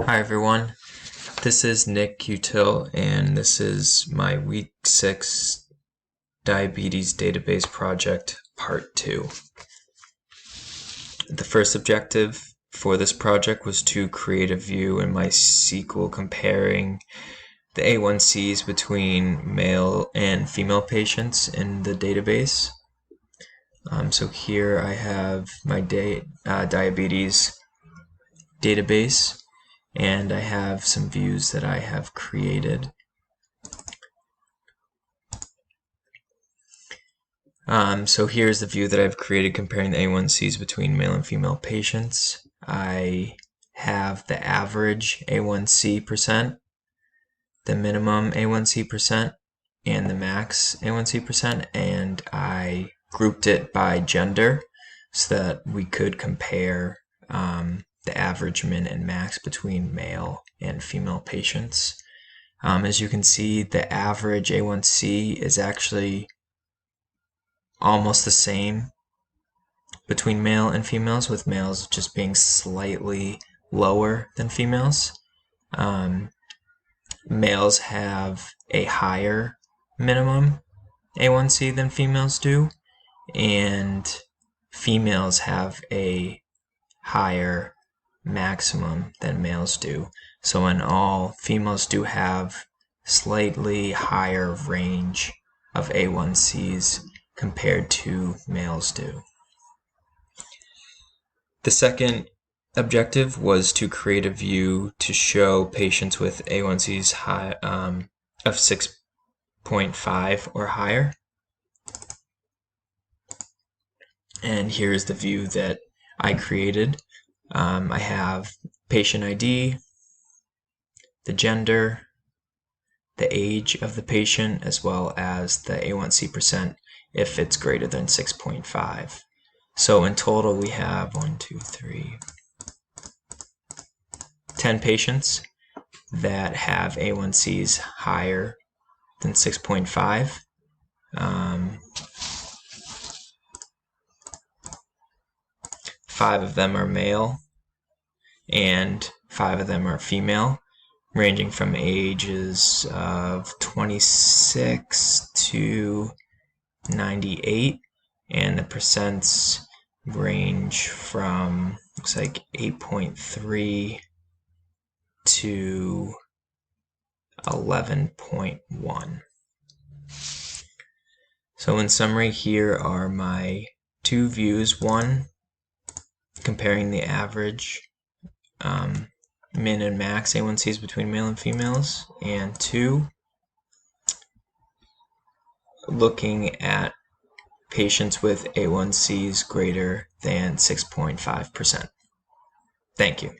Hi everyone, this is Nick Util and this is my week 6 diabetes database project part 2. The first objective for this project was to create a view in MySQL comparing the A1Cs between male and female patients in the database. So here I have my diabetes database, and I have some views that I have created. So here's the view that I've created comparing the A1Cs between male and female patients. I have the average A1C percent, the minimum A1C percent, and the max A1C percent, and I grouped it by gender so that we could compare the average min and max between male and female patients. As you can see, the average A1C is actually almost the same between male and females, with males just being slightly lower than females. Males have a higher minimum A1C than females do, and females have a higher maximum than males do. So in all, females do have slightly higher range of A1Cs compared to males do. The second objective was to create a view to show patients with A1Cs of 6.5 or higher. And here's the view that I created. I have patient ID, the gender, the age of the patient, as well as the A1C percent if it's greater than 6.5. So in total we have 10 patients that have A1Cs higher than 6.5. 5 of them are male and 5 of them are female, ranging from ages of 26 to 98, and the percents range from, looks like 8.3 to 11.1. So in summary, here are my two views. One, comparing the average min and max A1Cs between male and females, and 2, looking at patients with A1Cs greater than 6.5%. Thank you.